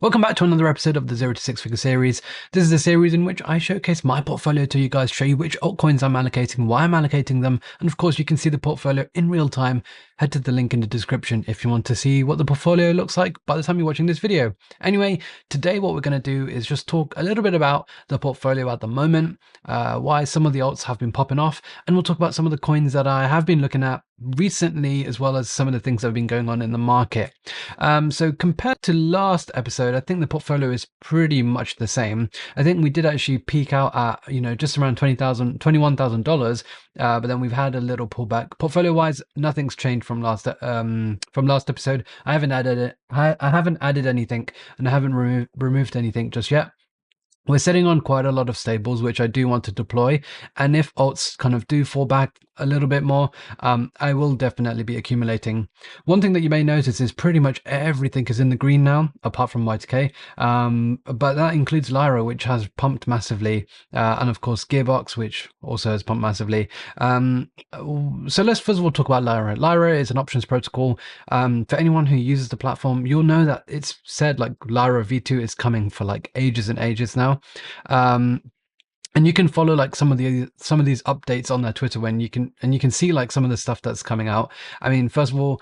Welcome back to another episode of the 0 to 6 Figure series. This is a series in which I showcase my portfolio to you guys, show you which altcoins I'm allocating, why I'm allocating them, and of course you can see the portfolio in real time. Head to the link in the description if you want to see what the portfolio looks like by the time you're watching this video. Anyway, today what we're going to do is just talk a little bit about the portfolio at the moment, why some of the alts have been popping off, and we'll talk about some of the coins that I have been looking at recently, as well as some of the things that have been going on in the market. So compared to last episode, I think the portfolio is pretty much the same. I think we did actually peak out at, just around $21,000, but then we've had a little pullback. Portfolio wise, nothing's changed from last episode. I haven't added it. I haven't added anything, and I haven't removed anything just yet. We're sitting on quite a lot of stables, which I do want to deploy. And if alts kind of do fall back a little bit more, I will definitely be accumulating. One thing that you may notice is pretty much everything is in the green now, apart from YTK. But that includes Lyra, which has pumped massively. And of course, Gearbox, which also has pumped massively. So let's first of all talk about Lyra. Lyra is an options protocol. For anyone who uses the platform, you'll know that it's said like Lyra V2 is coming for like ages and ages now. And you can follow like some of these updates on their Twitter when you can see like some of the stuff that's coming out. I mean, first of all,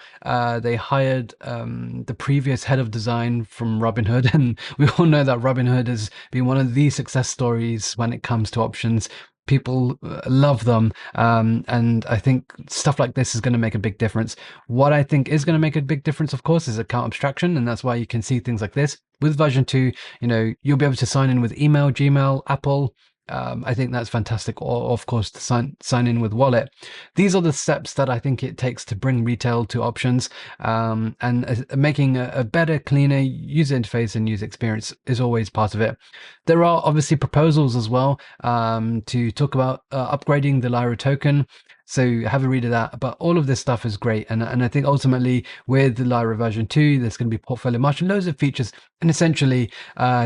they hired the previous head of design from Robinhood, and we all know that Robinhood has been one of the success stories when it comes to options. People love them, and I think stuff like this is going to make a big difference. What I think is going to make a big difference, of course, is account abstraction, and that's why you can see things like this. With version 2, you'll be able to sign in with email, Gmail, Apple. I think that's fantastic. Or of course, to sign in with wallet. These are the steps that I think it takes to bring retail to options, and making a better, cleaner user interface and user experience is always part of it. There are obviously proposals as well to talk about upgrading the Lyra token. So have a read of that. But all of this stuff is great. And I think ultimately with the Lyra version 2, there's going to be portfolio match and loads of features. And essentially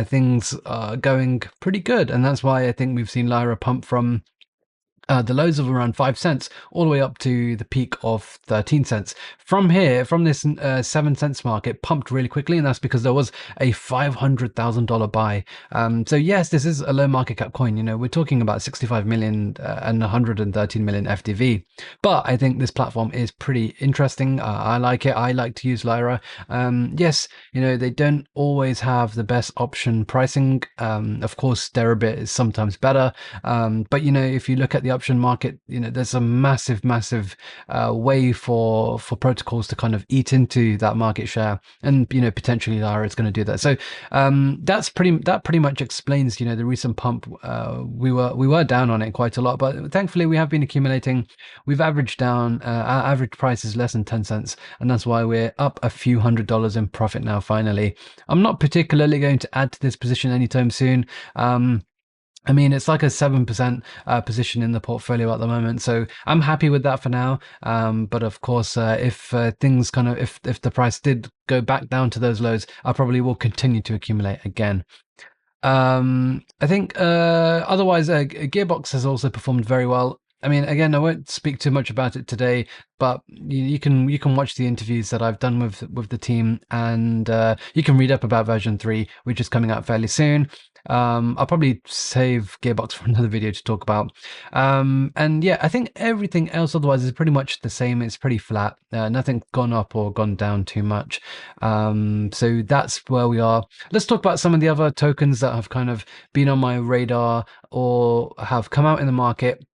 things are going pretty good. And that's why I think we've seen Lyra pump from the lows of around 5 cents all the way up to the peak of 13 cents. From here, from this 7 cents mark, it pumped really quickly, and that's because there was a $500,000 buy. So yes, this is a low market cap coin. We're talking about 65 million and 113 million FDV. But I think this platform is pretty interesting. I like it. I like to use Lyra. Yes, they don't always have the best option pricing. Of course, Deribit is sometimes better. But if you look at the option market, there's a massive way for protocols to kind of eat into that market share, and potentially Lyra is going to do that. So that pretty much explains the recent pump. We were down on it quite a lot, but thankfully we have been accumulating. We've averaged down. Our average price is less than 10 cents, and that's why we're up a few $100s in profit now. Finally, I'm not particularly going to add to this position anytime soon. I mean, it's like a 7% position in the portfolio at the moment, so I'm happy with that for now. But of course, if things if the price did go back down to those lows, I probably will continue to accumulate again. I think otherwise, Gearbox has also performed very well. I mean, again, I won't speak too much about it today, but you can watch the interviews that I've done with the team, and you can read up about version 3, which is coming out fairly soon. I'll probably save Gearbox for another video to talk about. And yeah, I think everything else otherwise is pretty much the same. It's pretty flat. Nothing's gone up or gone down too much. So that's where we are. Let's talk about some of the other tokens that have kind of been on my radar or have come out in the market.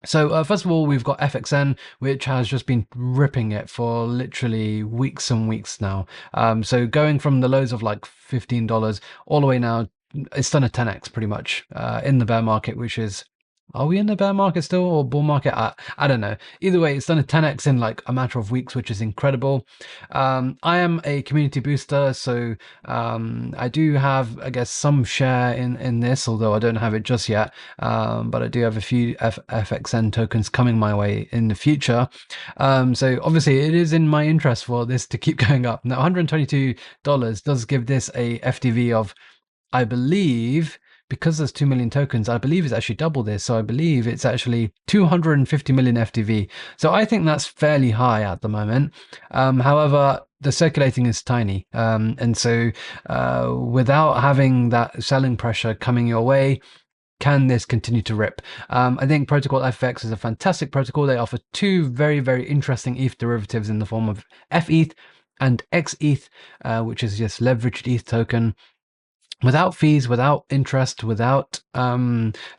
So first of all, we've got FXN, which has just been ripping it for literally weeks and weeks now. So going from the lows of like $15 all the way now, it's done a 10x pretty much in the bear market, which is, are we in the bear market still or bull market? I don't know. Either way, it's done a 10x in like a matter of weeks, which is incredible. I am a community booster, so I do have, I guess, some share in this, although I don't have it just yet. But I do have a few FXN tokens coming my way in the future. So obviously it is in my interest for this to keep going up. Now, $122 does give this a FDV of, I believe, because there's 2 million tokens, I believe it's actually double this. So I believe it's actually 250 million FDV. So I think that's fairly high at the moment. However, the circulating is tiny. And so without having that selling pressure coming your way, can this continue to rip? I think ProtocolFX is a fantastic protocol. They offer two very, very interesting ETH derivatives in the form of FETH and XETH, which is just leveraged ETH token, without fees, without interest, without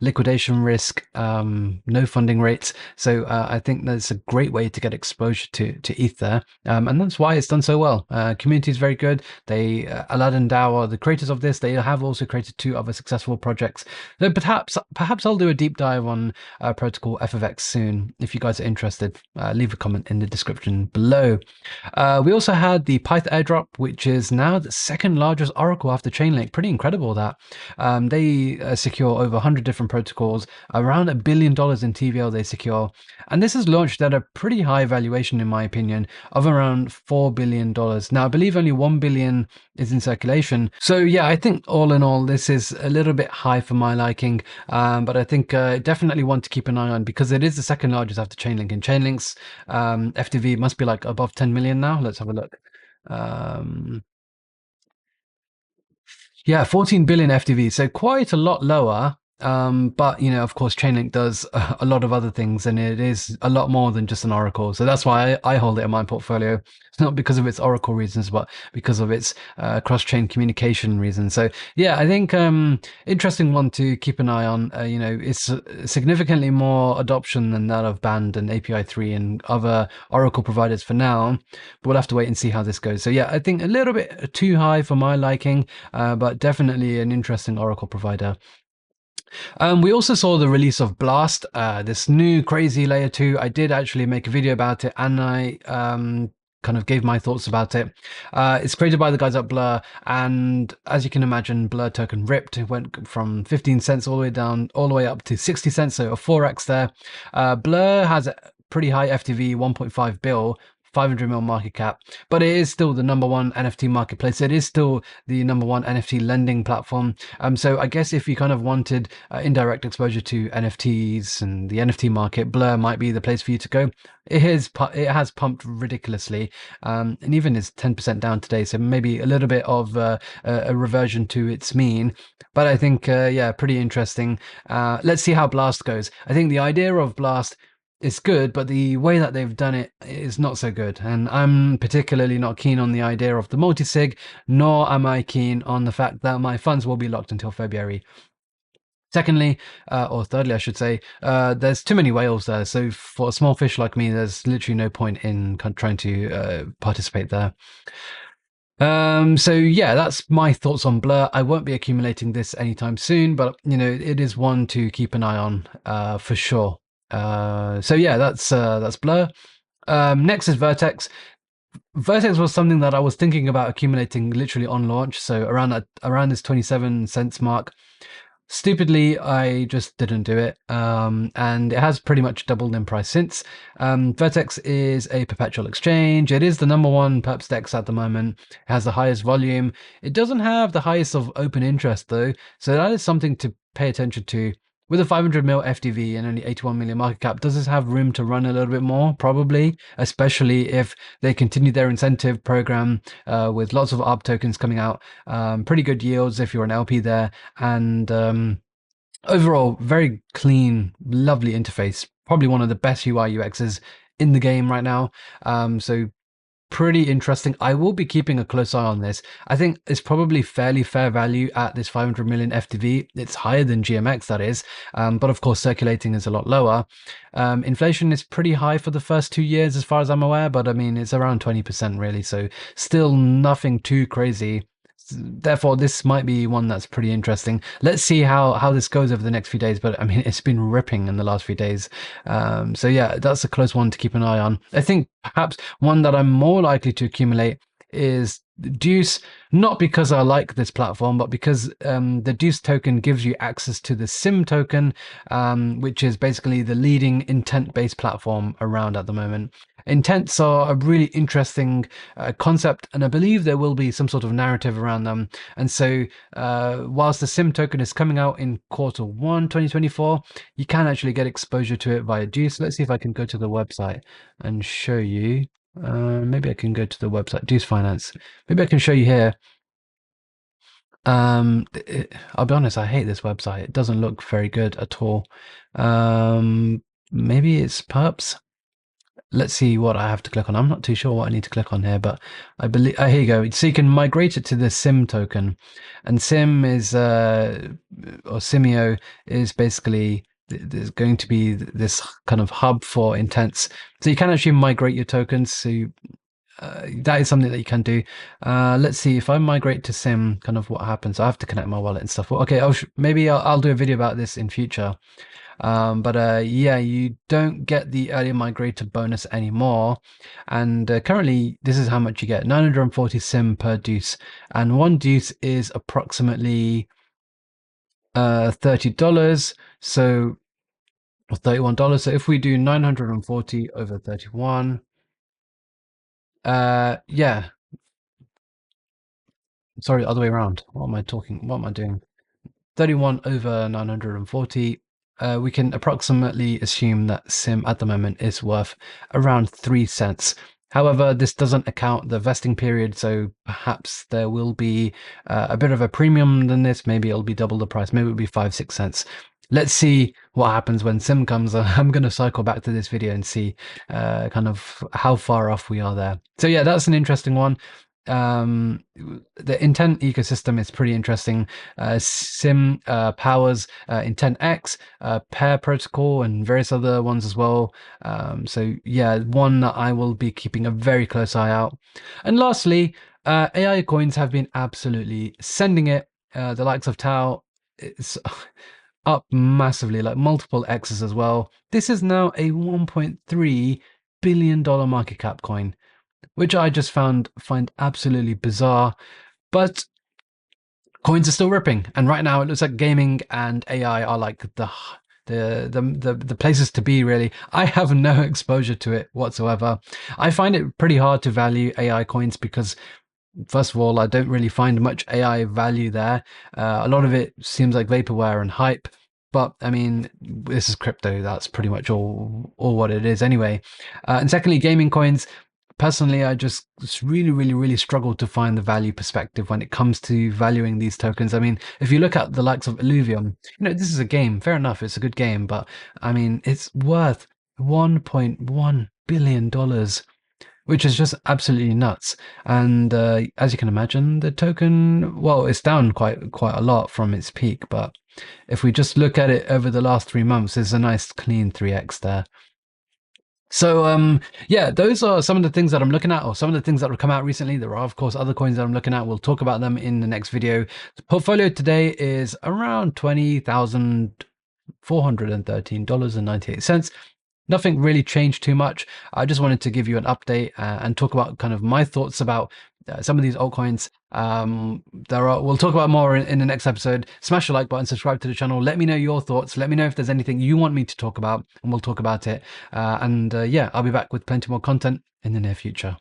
liquidation risk, no funding rates. So I think that's a great way to get exposure to ETH there. And that's why it's done so well. Community is very good. They Aladdin DAO are the creators of this. They have also created two other successful projects. So perhaps I'll do a deep dive on ProtocolFX soon. If you guys are interested, leave a comment in the description below. We also had the Pyth airdrop, which is now the second largest oracle after Chainlink. Pretty incredible that. They secure over 100 different protocols, around $1 billion in TVL they secure. And this is launched at a pretty high valuation, in my opinion, of around $4 billion. Now, I believe only 1 billion is in circulation. So yeah, I think all in all, this is a little bit high for my liking. But I think definitely one to keep an eye on, because it is the second largest after Chainlink. And Chainlink's FTV must be like above 10 million now. Let's have a look. Yeah, 14 billion FTV, so quite a lot lower. But you know, of course, Chainlink does a lot of other things, and it is a lot more than just an oracle. So that's why I hold it in my portfolio. It's not because of its oracle reasons, but because of its cross-chain communication reasons. So yeah, I think interesting one to keep an eye on. You know, it's significantly more adoption than that of Band and API 3 and other oracle providers for now. But we'll have to wait and see how this goes. So yeah, I think a little bit too high for my liking, but definitely an interesting oracle provider. We also saw the release of Blast, this new crazy layer 2. I did actually make a video about it, and I kind of gave my thoughts about it. It's created by the guys at Blur, and as you can imagine, Blur token ripped. It went from 15 cents all the way down, all the way up to 60 cents, so a 4x there. Blur has a pretty high FTV, 1.5 bill, 500 mil market cap, but it is still the number one NFT marketplace. It is still the number one NFT lending platform. So I guess if you kind of wanted indirect exposure to NFTs and the NFT market, Blur might be the place for you to go. It has pumped ridiculously, and even is 10% down today. So maybe a little bit of a reversion to its mean. But I think, yeah, pretty interesting. Let's see how Blast goes. I think the idea of Blast is good, but the way that they've done it is not so good. And I'm particularly not keen on the idea of the multi-sig, nor am I keen on the fact that my funds will be locked until February. Secondly, or thirdly, I should say, there's too many whales there. So for a small fish like me, there's literally no point in trying to participate there. So yeah, that's my thoughts on Blur. I won't be accumulating this anytime soon, but you know, it is one to keep an eye on for sure. So yeah, that's Blur. Next is Vertex. Vertex was something that I was thinking about accumulating literally on launch, so around this 27 cents mark. Stupidly, I just didn't do it, and it has pretty much doubled in price since. Vertex is a perpetual exchange. It is the number one perps DEX at the moment. It has the highest volume. It doesn't have the highest of open interest though, so that is something to pay attention to. With a 500 mil FTV and only 81 million market cap, does this have room to run a little bit more? Probably, especially if they continue their incentive program with lots of ARB tokens coming out. Pretty good yields if you're an LP there. And overall, very clean, lovely interface. Probably one of the best UI UXs in the game right now. So pretty interesting. I will be keeping a close eye on this. I think it's probably fairly fair value at this 500 million FTV. It's higher than GMX, that is, but of course circulating is a lot lower. Inflation is pretty high for the first 2 years as far as I'm aware, but I mean it's around 20% really, so still nothing too crazy. Therefore, this might be one that's pretty interesting. Let's see how this goes over the next few days. But I mean, it's been ripping in the last few days. So yeah, that's a close one to keep an eye on. I think perhaps one that I'm more likely to accumulate is Deuce, not because I like this platform, but because the Deuce token gives you access to the Symm token, which is basically the leading intent-based platform around at the moment. Intents are a really interesting concept, and I believe there will be some sort of narrative around them. And so whilst the Symm token is coming out in Q1 2024, you can actually get exposure to it via Deuce. Let's see if I can go to the website and show you. Maybe I can go to the website, Deuce Finance. Maybe I can show you here. I'll be honest, I hate this website. It doesn't look very good at all. Maybe it's perps. Let's see what I have to click on. I'm not too sure what I need to click on here, but I believe, here you go. So you can migrate it to the Symm token, and Symm is, or Symmio is basically, there's going to be this kind of hub for intents. So you can actually migrate your tokens. So that is something that you can do. Let's see if I migrate to Symm, kind of what happens. I have to connect my wallet and stuff. Well, okay, maybe I'll do a video about this in future. Yeah, you don't get the early migrator bonus anymore. And currently, this is how much you get: 940 Symm per Deuce, and one Deuce is approximately $30. So, or $31. So if we do 940 over 31. Yeah, sorry, other way around. What am I talking? What am I doing? 31 over 940. We can approximately assume that Symm at the moment is worth around 3 cents. However, this doesn't account the vesting period, so perhaps there will be a bit of a premium than this. Maybe it'll be double the price. Maybe it'll be 5, 6 cents. Let's see what happens when Symm comes. I'm going to cycle back to this video and see kind of how far off we are there. So yeah, that's an interesting one. The intent ecosystem is pretty interesting. Symm powers IntentX, pair protocol, and various other ones as well. So yeah, one that I will be keeping a very close eye out. And lastly, AI coins have been absolutely sending it. The likes of TAO, it's up massively, like multiple X's as well. This is now a $1.3 billion market cap coin, which I just find absolutely bizarre. But coins are still ripping, and right now it looks like gaming and AI are like the places to be, really. I have no exposure to it whatsoever. I find it pretty hard to value AI coins because, first of all, I don't really find much AI value there. A lot of it seems like vaporware and hype. But I mean, this is crypto. That's pretty much all what it is anyway. And secondly, gaming coins. Personally, I just really struggle to find the value perspective when it comes to valuing these tokens. I mean, if you look at the likes of Illuvium, this is a game. Fair enough, it's a good game, but I mean, it's worth $1.1 billion, which is just absolutely nuts. And as you can imagine, the token, well, it's down quite a lot from its peak, but if we just look at it over the last 3 months, there's a nice clean 3x there. So yeah, those are some of the things that I'm looking at, or some of the things that have come out recently. There are, of course, other coins that I'm looking at. We'll talk about them in the next video. The portfolio today is around $20,413.98. Nothing really changed too much. I just wanted to give you an update and talk about kind of my thoughts about some of these altcoins. We'll talk about more in the next episode. Smash the like button, subscribe to the channel. Let me know your thoughts. Let me know if there's anything you want me to talk about, and we'll talk about it. Yeah, I'll be back with plenty more content in the near future.